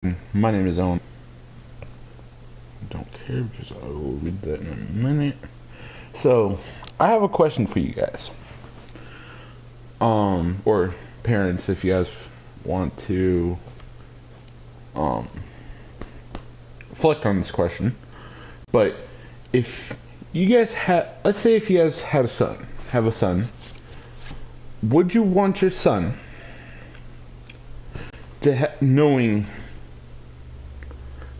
My name is Owen. Don't care because I will read that in a minute. So, I have a question for you guys. Or parents, if you guys want to, um, reflect on this question. But if you guys had, let's say if you guys had have a son, would you want your son to knowing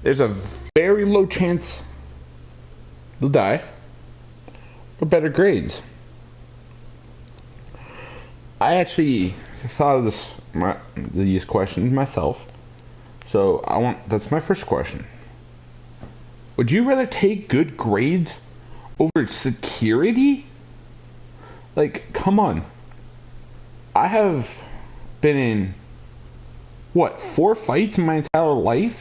there's a very low chance they'll die, or better grades? I actually thought of these questions myself, so that's my first question. Would you rather take good grades over security? Like, come on. I have been in, what, 4 fights in my entire life?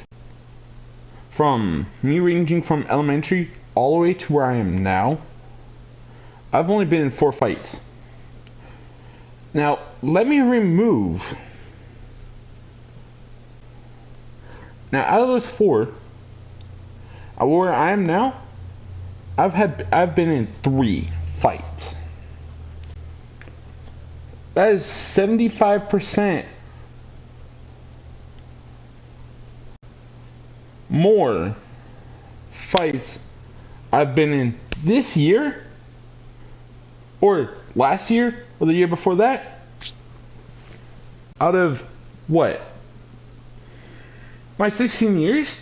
From me ranging from elementary all the way to where I am now. I've only been in 4 fights. Now, let me remove. Now, out of those 4, where I am now, I've been in 3 fights. That is 75% more fights I've been in this year, or last year, or the year before that, out of what? My 16 years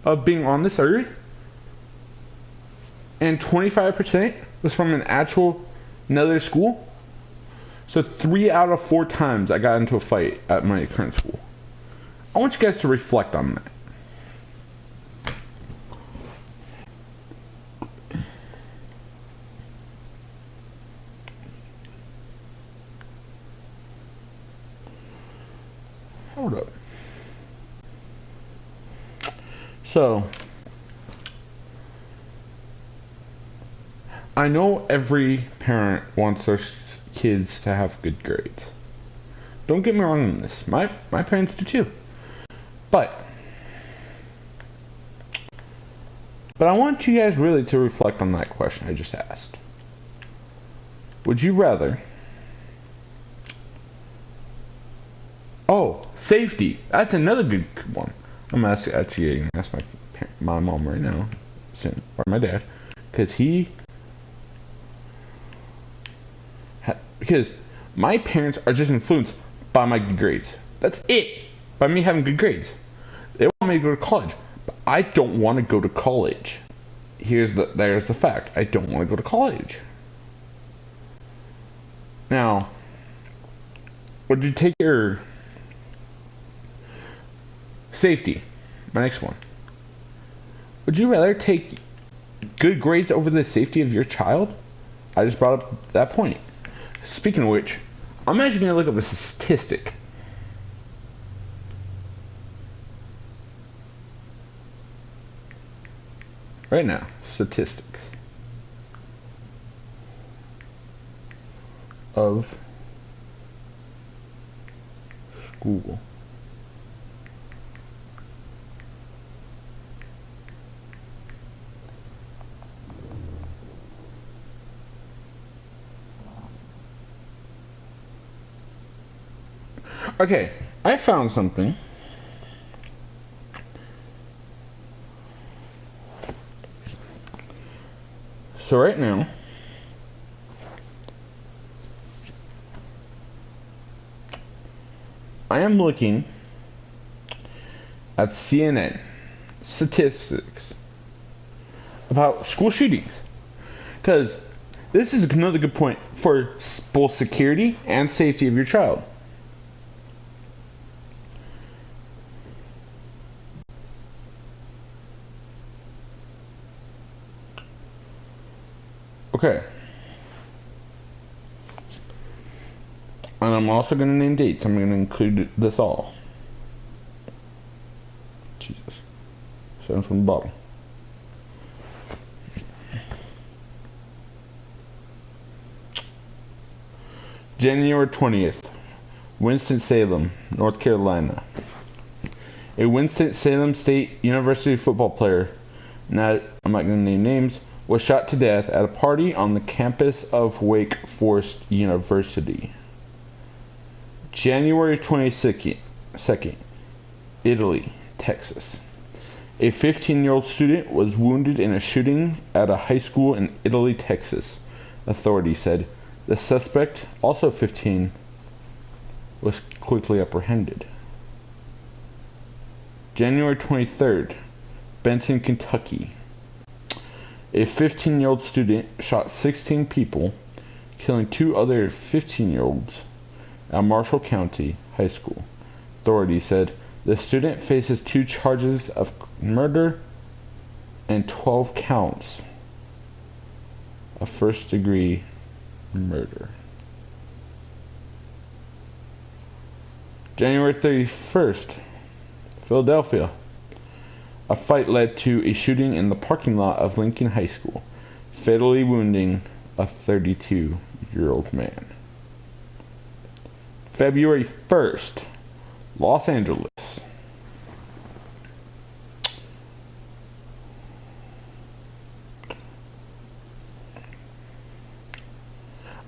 of being on this earth, and 25% was from another school. So 3 out of 4 times I got into a fight at my current school. I want you guys to reflect on that. Hold up. So, I know every parent wants their kids to have good grades. Don't get me wrong on this. My parents do too. But I want you guys really to reflect on that question I just asked. Would you rather... Oh, safety. That's another good one. I'm actually gonna ask my mom right now, or my dad, because because my parents are just influenced by my good grades. That's it. By me having good grades. They want me to go to college, but I don't want to go to college. There's the fact. I don't want to go to college. Now, would you take your safety? My next one. Would you rather take good grades over the safety of your child? I just brought up that point. Speaking of which, I'm actually going to look up a statistic. Right now, statistics of school. Okay, I found something. So right now, I am looking at CNN statistics about school shootings. Because this is another good point for both security and safety of your child. Okay. And I'm also going to name dates. I'm going to include this all. Jesus. Starting from the bottom. January 20th. Winston-Salem, North Carolina. A Winston-Salem State University football player, I'm not going to name names, was shot to death at a party on the campus of Wake Forest University. January 22nd, Italy, Texas. A 15-year-old student was wounded in a shooting at a high school in Italy, Texas, authorities said. The suspect, also 15, was quickly apprehended. January 23rd, Benton, Kentucky. A 15-year-old student shot 16 people, killing 2 other 15-year-olds at Marshall County High School. Authorities said the student faces 2 charges of murder and 12 counts of first-degree murder. January 31st, Philadelphia. A fight led to a shooting in the parking lot of Lincoln High School, fatally wounding a 32-year-old man. February 1st, Los Angeles.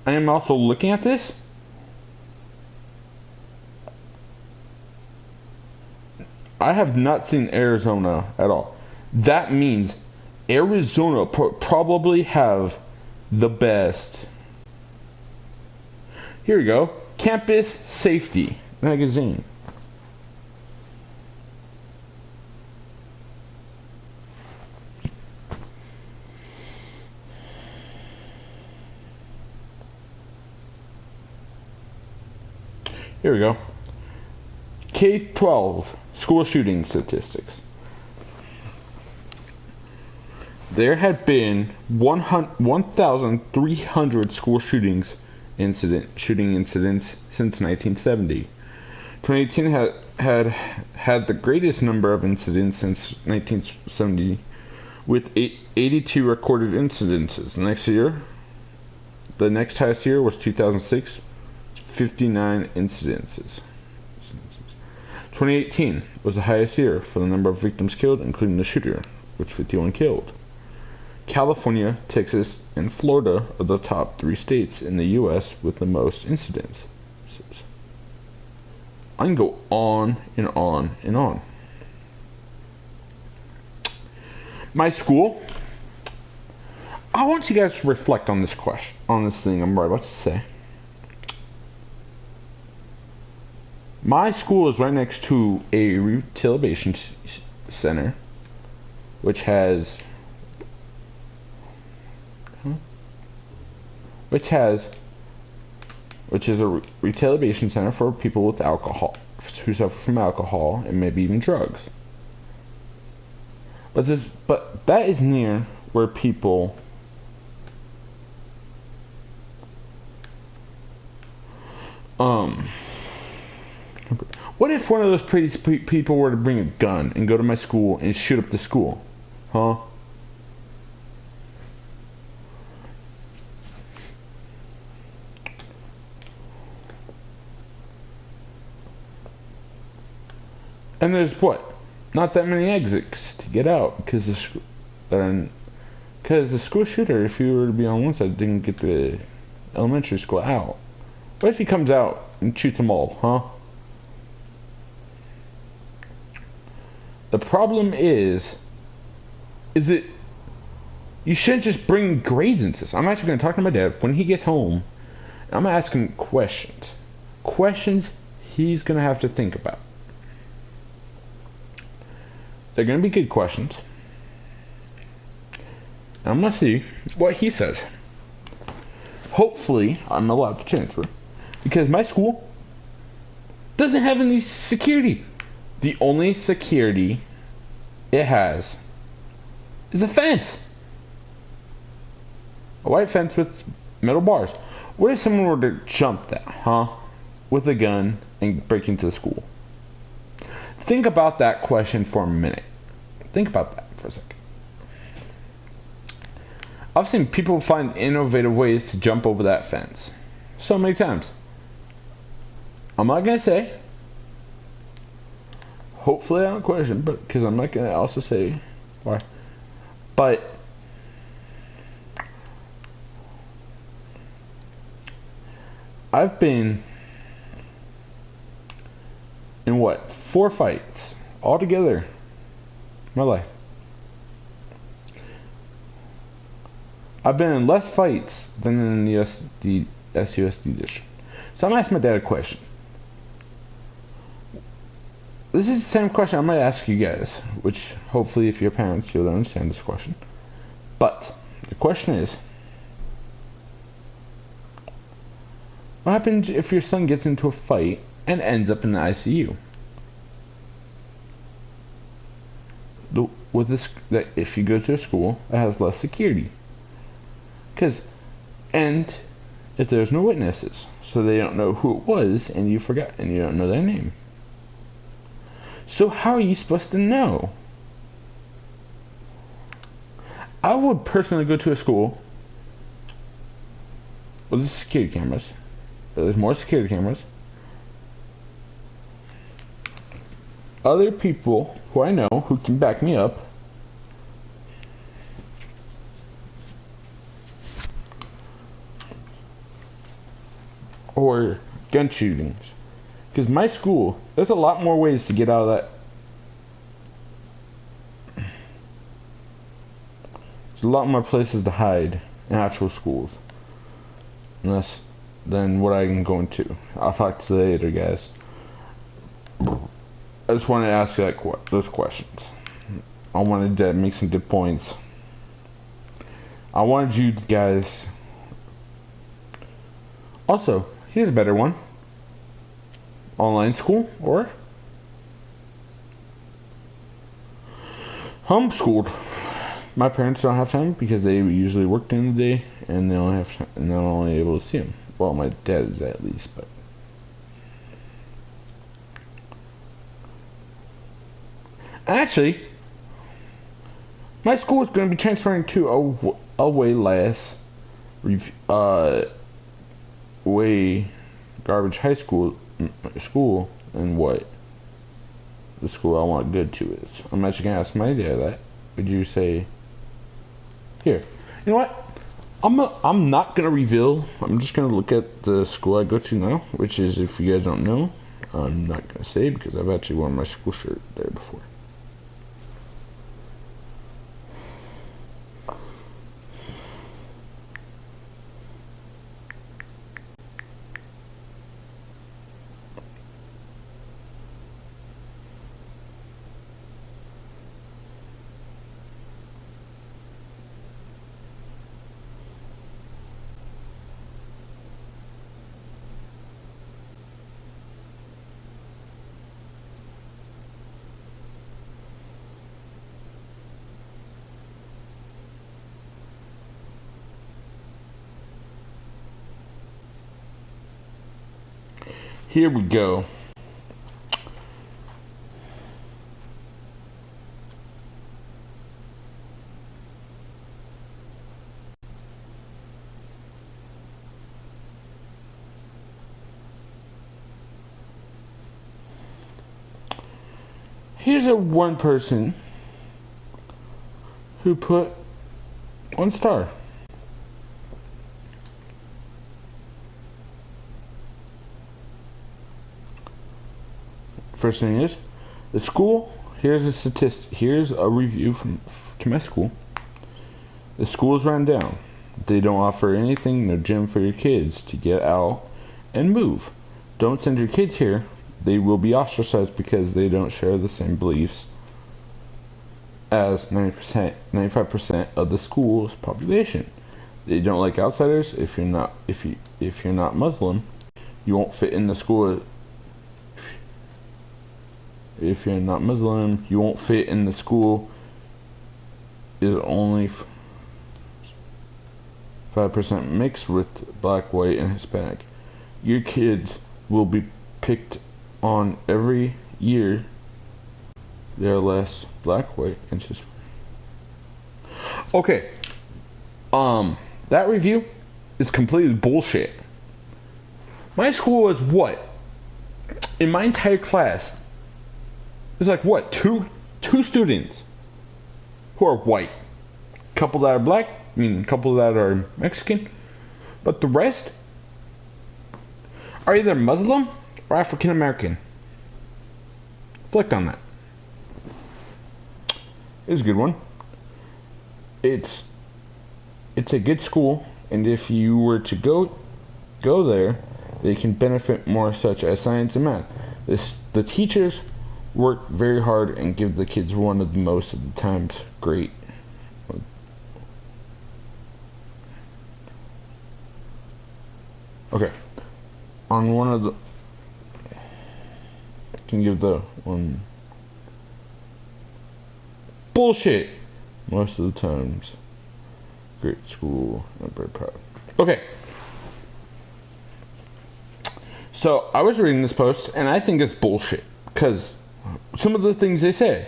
I am also looking at this. I have not seen Arizona at all. That means Arizona probably have the best. Here we go. Campus Safety Magazine. Here we go. K-12 school shooting statistics. There had been 1,300 school shooting incidents since 1970. 2018 had the greatest number of incidents since 1970, with 82 recorded incidences. The next highest year was 2006, 59 incidences. 2018 was the highest year for the number of victims killed, including the shooter, which 51 killed. California, Texas, and Florida are the top 3 states in the U.S. with the most incidents. I can go on and on and on. My school. I want you guys to reflect on this question, on this thing I'm about to say. My school is right next to a rehabilitation center, which is a rehabilitation center for people with alcohol, who suffer from alcohol and maybe even drugs. But that is near where people what if one of those people were to bring a gun and go to my school and shoot up the school? Huh? And there's what? Not that many exits to get out because the school shooter, if you were to be on one side, didn't get the elementary school out. What if he comes out and shoots them all, huh? The problem is that you shouldn't just bring grades into this. I'm actually going to talk to my dad when he gets home. I'm going to ask him questions. Questions he's going to have to think about. They're going to be good questions. I'm going to see what he says. Hopefully, I'm allowed to transfer. Because my school doesn't have any security. The only security it has is a fence. A white fence with metal bars. What if someone were to jump that, huh? With a gun and break into the school? Think about that question for a minute. Think about that for a second. I've seen people find innovative ways to jump over that fence. So many times. I'm not going to say hopefully I don't question, but because I'm not gonna also say why. But I've been in what, 4 fights altogether in my life. I've been in less fights than in the SUSD edition. So I'm gonna ask my dad a question. This is the same question I might ask you guys, which hopefully if you're parents you'll understand this question. But the question is, what happens if your son gets into a fight and ends up in the ICU? With this, that if you go to a school that has less security, and if there's no witnesses, so they don't know who it was, and you forgot, and you don't know their name. So how are you supposed to know? I would personally go to a school with the security cameras. There's more security cameras. Other people who I know who can back me up. Or gun shootings. Because my school, there's a lot more ways to get out of that. There's a lot more places to hide in actual schools. Unless than what I can go into. I'll talk to you later, guys. I just wanted to ask you those questions. I wanted to make some good points. I wanted you guys. Also, here's a better one. Online school or homeschooled. My parents don't have time because they usually work during the day, and they only have time, and they're only able to see them. Well, my dad is at least, but actually, my school is going to be transferring to a way less, way garbage high school and what the school I want to go to is. I'm actually going to ask my dad that. Would you say, here, you know what? I'm not going to reveal. I'm just going to look at the school I go to now, which is, if you guys don't know, I'm not going to say because I've actually worn my school shirt there before. Here we go. Here's one person who put 1 star. First thing is, the school, here's a statistic, here's a review to my school. The school is run down. They don't offer anything, no gym for your kids to get out and move. Don't send your kids here. They will be ostracized because they don't share the same beliefs as 95% of the school's population. They don't like outsiders. If you're not Muslim, you won't fit in the school. If you're not Muslim, you won't fit in the school. Is only 5% mixed with black, white, and Hispanic. Your kids will be picked on every year. They're less black, white, and Hispanic. Okay. That review is completely bullshit. My school was what? In my entire class, There's like what, two students who are white, a couple that are black, a couple that are Mexican, but the rest are either Muslim or African American. Reflect on that. It's a good one. It's a good school, and if you were to go there, they can benefit more, such as science and math. The teachers work very hard and give the kids one of the most of the times great. Okay. On one of the, can give the one. Bullshit. Most of the times, great school. I'm very proud. Okay. So I was reading this post, and I think it's bullshit because some of the things they say.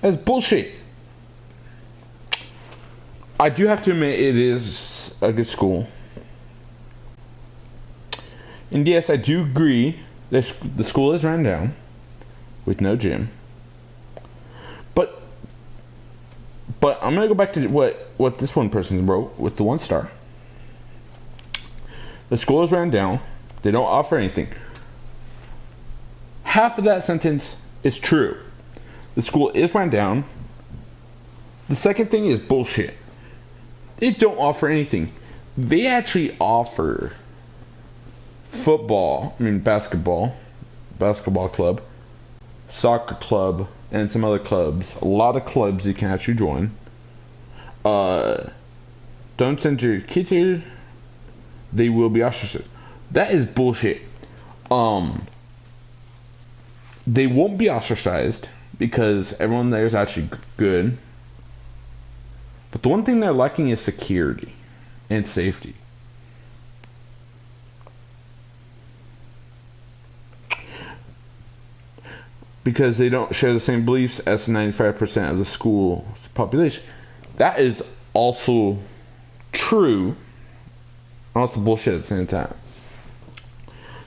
That's bullshit. I do have to admit it is a good school. And yes, I do agree that the school is run down with no gym. But I'm gonna go back to what this one person wrote with the 1 star. The school is run down. They don't offer anything. Half of that sentence is true. The school is run down. The second thing is bullshit. They don't offer anything. They actually offer basketball club, soccer club, and some other clubs. A lot of clubs you can actually join. Don't send your kids here. They will be ostracized. That is bullshit. They won't be ostracized because everyone there is actually good. But the one thing they're lacking is security and safety. Because they don't share the same beliefs as 95% of the school's population. That is also true. Also bullshit at the same time.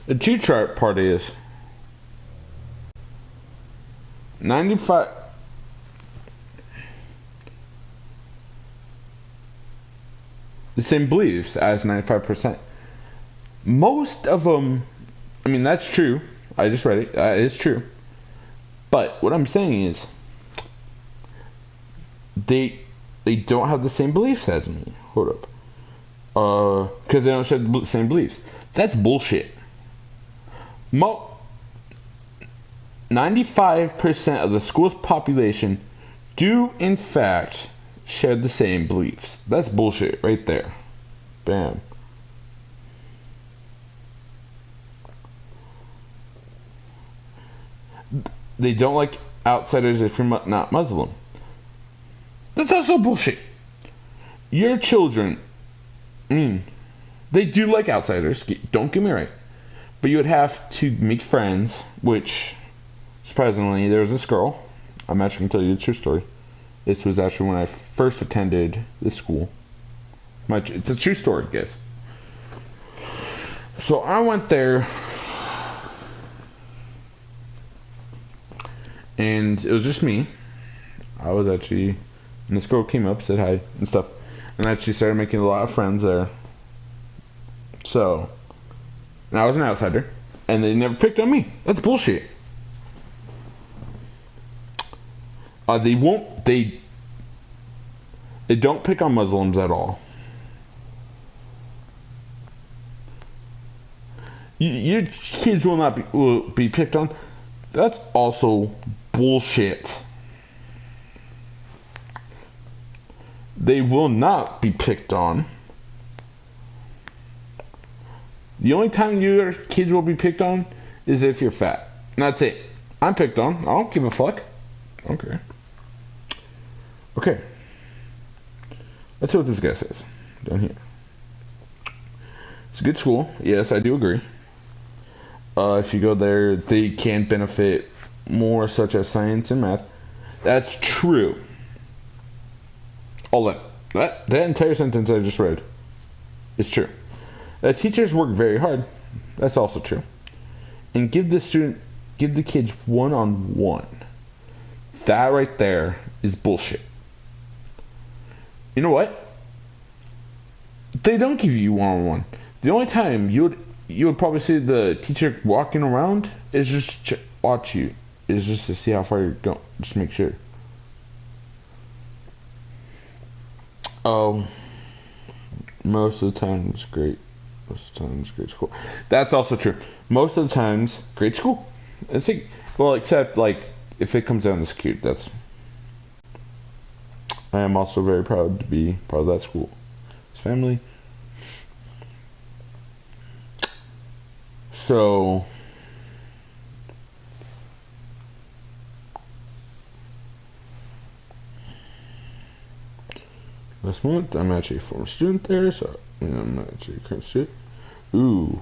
The 2 chart part is 95. The same beliefs as 95%. Most of them, that's true. I just read it. It is true. But what I'm saying is, they don't have the same beliefs as me. Hold up. Because they don't share the same beliefs. That's bullshit. 95% of the school's population do, in fact, share the same beliefs. That's bullshit right there. Bam. They don't like outsiders if you're not Muslim. That's also bullshit. Your children, they do like outsiders. Don't get me right. But you would have to make friends, which, surprisingly, there was this girl. I'm actually going to tell you the true story. This was actually when I first attended this school. It's a true story, guys. So I went there, and it was just me. I was actually, and this girl came up, said hi and stuff, and I actually started making a lot of friends there. So, and I was an outsider, and they never picked on me. That's bullshit. They don't pick on Muslims at all. Your kids will be picked on. That's also bullshit. They will not be picked on. The only time your kids will be picked on is if you're fat. And that's it. I'm picked on. I don't give a fuck. Okay. Okay. Let's see what this guy says down here. It's a good school. Yes, I do agree. If you go there, they can benefit more, such as science and math. That's true. All that entire sentence I just read is true. Teachers work very hard. That's also true. and give the kids one-on-one. That right there is bullshit. You know what? They don't give you one-on-one. The only time you would probably see the teacher walking around is just to watch you. Is just to see how far you're going. Just make sure. Most of the time it's great. Most of the time it's great school. That's also true. Most of the times, great school. I think, well, except like if it comes down to security, that's. I am also very proud to be part of that school. His family. So. Last month, I'm actually a former student there, so I'm not actually a current student. Ooh.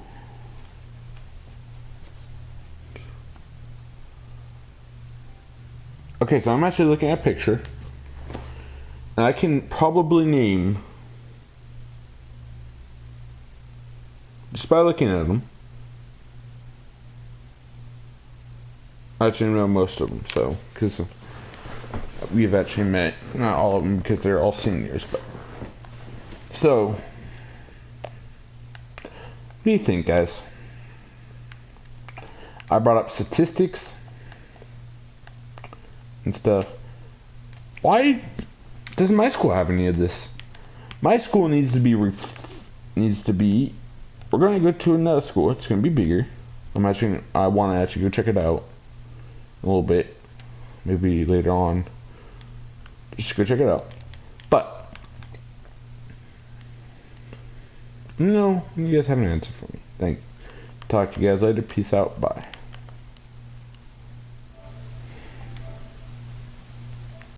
Okay, so I'm actually looking at a picture, and I can probably name, just by looking at them, I actually know most of them, so, because we've actually met, not all of them because they're all seniors, but so what do you think, guys? I brought up statistics and stuff. Why doesn't my school have any of this? My school needs to be we're going to go to another school. It's going to be bigger. I want to actually go check it out a little bit, maybe later on. Just go check it out. But, no, you guys have an answer for me. Thank you. Talk to you guys later. Peace out. Bye.